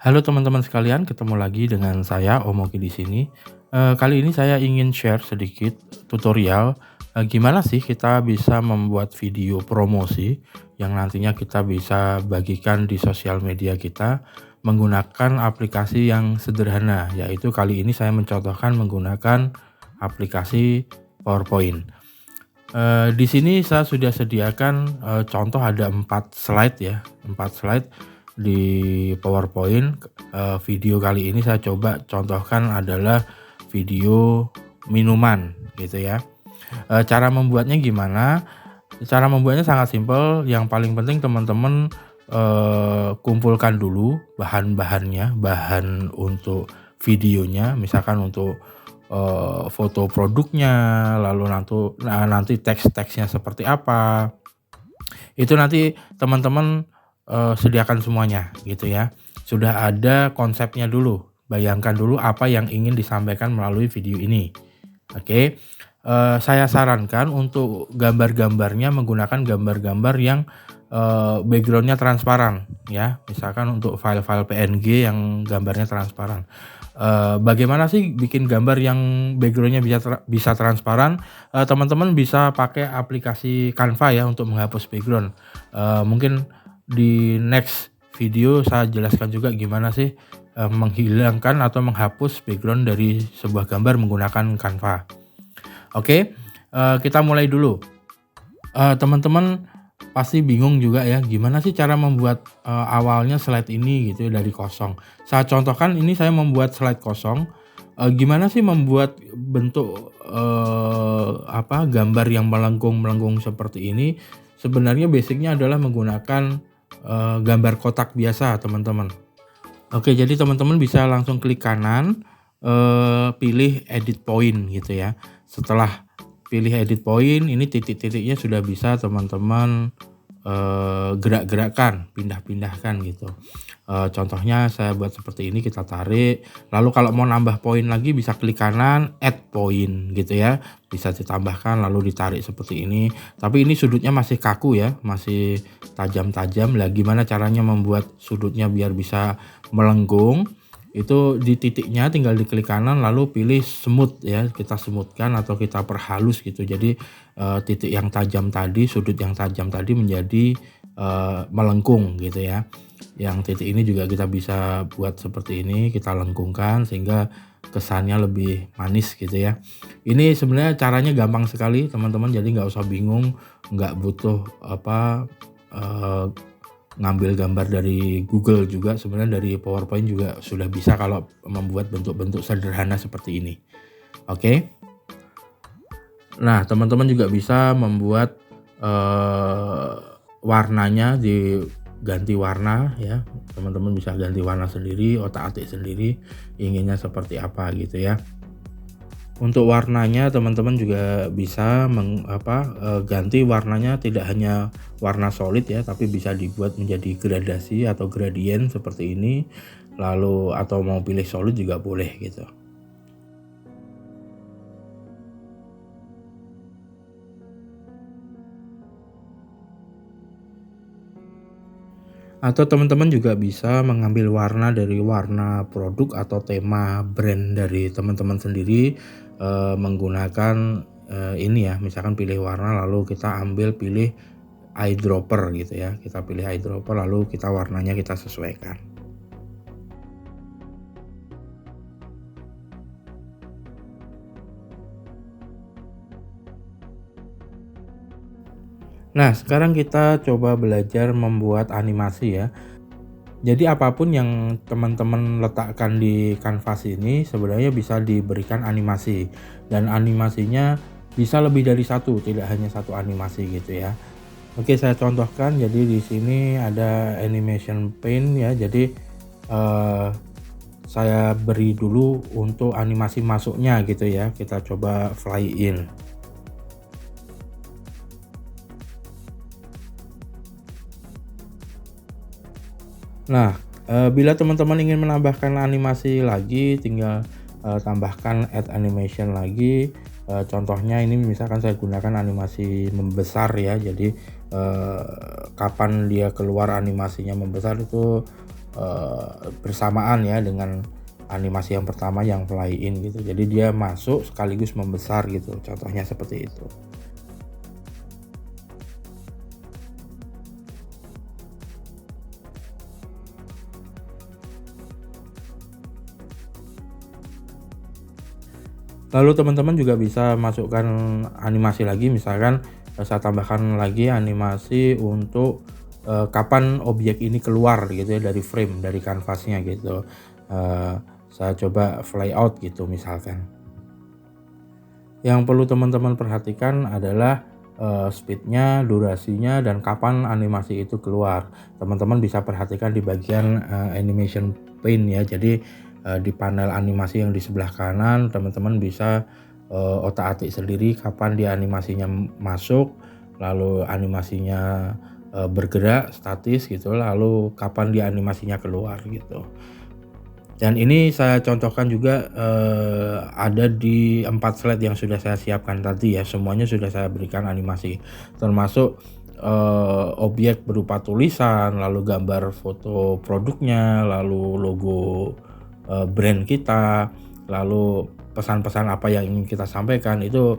Halo teman-teman sekalian, ketemu lagi dengan saya Omoki di sini. Kali ini saya ingin share sedikit tutorial gimana sih kita bisa membuat video promosi yang nantinya kita bisa bagikan di sosial media kita menggunakan aplikasi yang sederhana, yaitu kali ini saya mencontohkan menggunakan aplikasi PowerPoint. Di sini saya sudah sediakan contoh ada 4 slide ya, 4 slide di PowerPoint. Video kali ini saya coba contohkan adalah video minuman gitu ya. Cara membuatnya gimana? Cara membuatnya sangat simpel, yang paling penting teman-teman kumpulkan dulu bahan-bahannya, bahan untuk videonya, misalkan untuk foto produknya, lalu nanti teks-teksnya seperti apa, itu nanti teman-teman sediakan semuanya gitu ya. Sudah ada konsepnya dulu, bayangkan dulu apa yang ingin disampaikan melalui video ini. Oke, saya sarankan untuk gambar-gambarnya menggunakan gambar-gambar yang backgroundnya transparan ya, misalkan untuk file-file PNG yang gambarnya transparan. Bagaimana sih bikin gambar yang backgroundnya bisa transparan? Teman-teman bisa pakai aplikasi Canva ya untuk menghapus background. Mungkin di next video saya jelaskan juga gimana sih menghilangkan atau menghapus background dari sebuah gambar menggunakan Canva. Oke, kita mulai dulu. Teman-teman pasti bingung juga ya, gimana sih cara membuat awalnya slide ini gitu ya dari kosong. Saya contohkan ini, saya membuat slide kosong. Gimana sih membuat bentuk gambar yang melengkung seperti ini? Sebenarnya basicnya adalah menggunakan gambar kotak biasa teman-teman. Oke, jadi teman-teman bisa langsung klik kanan, pilih edit point gitu ya. Setelah pilih edit point, ini titik-titiknya sudah bisa teman-teman gerak-gerakkan, pindah-pindahkan gitu. Contohnya saya buat seperti ini, kita tarik, lalu kalau mau nambah poin lagi bisa klik kanan, add point gitu ya, bisa ditambahkan lalu ditarik seperti ini. Tapi ini sudutnya masih kaku ya, masih tajam-tajam. Lah gimana caranya membuat sudutnya biar bisa melengkung? Itu di titiknya tinggal diklik kanan lalu pilih smooth ya, kita smoothkan atau kita perhalus gitu. Jadi titik yang tajam tadi, sudut yang tajam tadi menjadi melengkung gitu ya. Yang titik ini juga kita bisa buat seperti ini, kita lengkungkan sehingga kesannya lebih manis gitu ya. Ini sebenarnya caranya gampang sekali teman-teman, jadi nggak usah bingung, nggak butuh ngambil gambar dari Google juga, sebenarnya dari PowerPoint juga sudah bisa kalau membuat bentuk-bentuk sederhana seperti ini. Oke. Nah, teman-teman juga bisa membuat warnanya, diganti warna ya. Teman-teman bisa ganti warna sendiri, otak-atik sendiri inginnya seperti apa gitu ya. Untuk warnanya teman-teman juga bisa ganti warnanya, tidak hanya warna solid ya, tapi bisa dibuat menjadi gradasi atau gradient seperti ini. Lalu atau mau pilih solid juga boleh gitu. Atau teman-teman juga bisa mengambil warna dari warna produk atau tema brand dari teman-teman sendiri, menggunakan ini ya, misalkan pilih warna lalu kita pilih eyedropper gitu ya, kita pilih eyedropper lalu kita warnanya kita sesuaikan. Nah, sekarang kita coba belajar membuat animasi ya. Jadi apapun yang teman-teman letakkan di kanvas ini sebenarnya bisa diberikan animasi, dan animasinya bisa lebih dari satu, tidak hanya satu animasi gitu ya. Oke, saya contohkan. Jadi di sini ada animation paint ya. Jadi saya beri dulu untuk animasi masuknya gitu ya. Kita coba fly in. Nah, bila teman-teman ingin menambahkan animasi lagi, tinggal tambahkan add animation lagi. Contohnya ini misalkan saya gunakan animasi membesar ya. Jadi kapan dia keluar animasinya membesar itu bersamaan ya dengan animasi yang pertama yang fly in gitu. Jadi dia masuk sekaligus membesar gitu. Contohnya seperti itu. Lalu teman-teman juga bisa masukkan animasi lagi, misalkan saya tambahkan lagi animasi untuk kapan objek ini keluar gitu ya dari frame, dari kanvasnya gitu. Saya coba fly out gitu misalkan. Yang perlu teman-teman perhatikan adalah speednya, durasinya, dan kapan animasi itu keluar. Teman-teman bisa perhatikan di bagian animation pane ya. Jadi di panel animasi yang di sebelah kanan, teman-teman bisa otak-atik sendiri kapan dia animasinya masuk, lalu animasinya bergerak statis gitu, lalu kapan dia animasinya keluar gitu. Dan ini saya contohkan juga ada di 4 slide yang sudah saya siapkan tadi ya, semuanya sudah saya berikan animasi, termasuk objek berupa tulisan, lalu gambar foto produknya, lalu logo brand kita, lalu pesan-pesan apa yang ingin kita sampaikan itu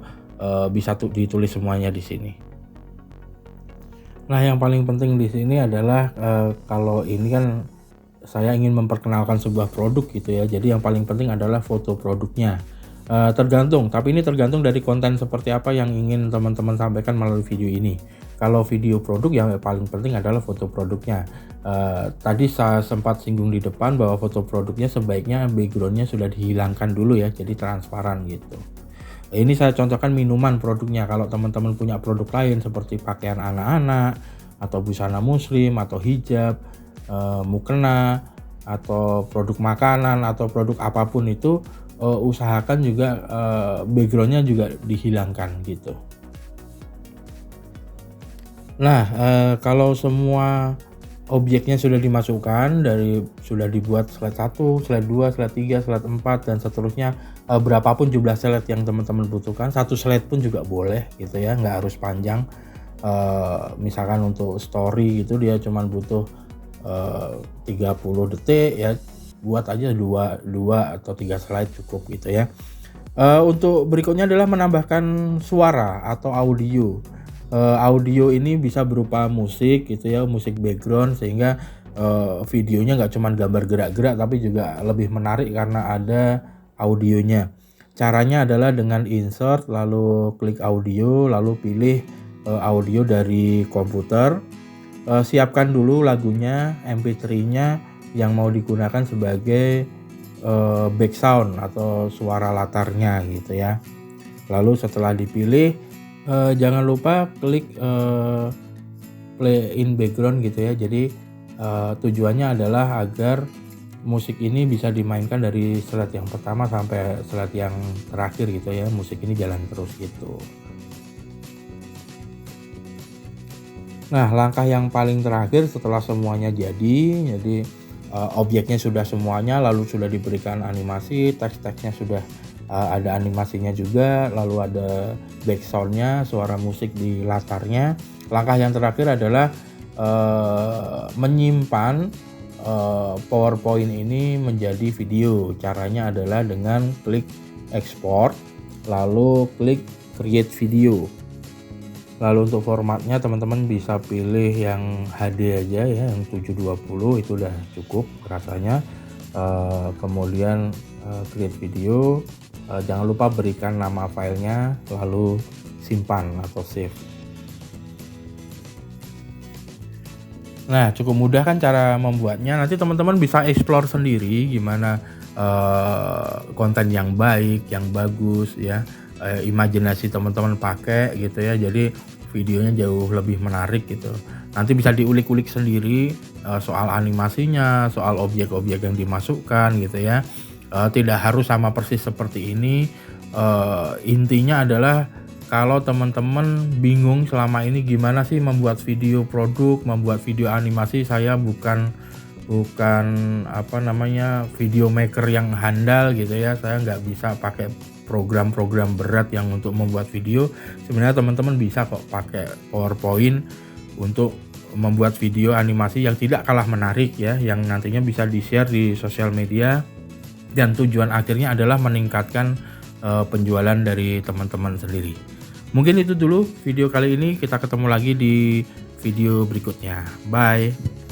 bisa ditulis semuanya di sini. Nah, yang paling penting di sini adalah kalau ini kan saya ingin memperkenalkan sebuah produk gitu ya. Jadi yang paling penting adalah foto produknya. Tergantung, tapi ini tergantung dari konten seperti apa yang ingin teman-teman sampaikan melalui video ini. Kalau video produk yang paling penting adalah foto produknya. Tadi saya sempat singgung di depan bahwa foto produknya sebaiknya backgroundnya sudah dihilangkan dulu ya, jadi transparan gitu. Ini saya contohkan minuman produknya. Kalau teman-teman punya produk lain seperti pakaian anak-anak atau busana muslim atau hijab, mukena atau produk makanan atau produk apapun itu, usahakan juga backgroundnya juga dihilangkan gitu. Nah, kalau semua objeknya sudah dimasukkan, sudah dibuat slide 1, slide 2, slide 3, slide 4 dan seterusnya, berapapun jumlah slide yang teman-teman butuhkan, 1 slide pun juga boleh gitu ya, nggak harus panjang. Misalkan untuk story gitu dia cuman butuh 30 detik ya, buat aja 2 atau 3 slide cukup gitu ya. Untuk berikutnya adalah menambahkan suara atau audio. Audio ini bisa berupa musik gitu ya, musik background, sehingga videonya nggak cuman gambar gerak-gerak tapi juga lebih menarik karena ada audionya. Caranya adalah dengan insert, lalu klik audio, lalu pilih audio dari komputer. Siapkan dulu lagunya, MP3-nya yang mau digunakan sebagai background atau suara latarnya gitu ya. Lalu setelah dipilih, jangan lupa klik play in background gitu ya. Jadi tujuannya adalah agar musik ini bisa dimainkan dari slide yang pertama sampai slide yang terakhir gitu ya. Musik ini jalan terus gitu. Nah, langkah yang paling terakhir setelah semuanya jadi objeknya sudah semuanya, lalu sudah diberikan animasi, teks-teksnya sudah ada animasinya juga, lalu ada backsoundnya, suara musik di latarnya. Langkah yang terakhir adalah menyimpan PowerPoint ini menjadi video. Caranya adalah dengan klik export, lalu klik create video. Lalu untuk formatnya teman-teman bisa pilih yang HD aja ya, yang 720 itu udah cukup rasanya. Kemudian create video, jangan lupa berikan nama filenya, lalu simpan atau save. Nah, cukup mudah kan cara membuatnya. Nanti teman-teman bisa explore sendiri gimana konten yang baik, yang bagus ya. Imajinasi teman-teman pakai gitu ya, jadi videonya jauh lebih menarik gitu. Nanti bisa diulik-ulik sendiri soal animasinya, soal objek-objek yang dimasukkan gitu ya. Tidak harus sama persis seperti ini. Intinya adalah kalau teman-teman bingung selama ini gimana sih membuat video produk, membuat video animasi, saya bukan video maker yang handal gitu ya. Saya nggak bisa pakai program-program berat yang untuk membuat video. Sebenarnya teman-teman bisa kok pakai PowerPoint untuk membuat video animasi yang tidak kalah menarik ya, yang nantinya bisa di-share di sosial media dan tujuan akhirnya adalah meningkatkan penjualan dari teman-teman sendiri. Mungkin itu dulu video kali ini, kita ketemu lagi di video berikutnya. Bye.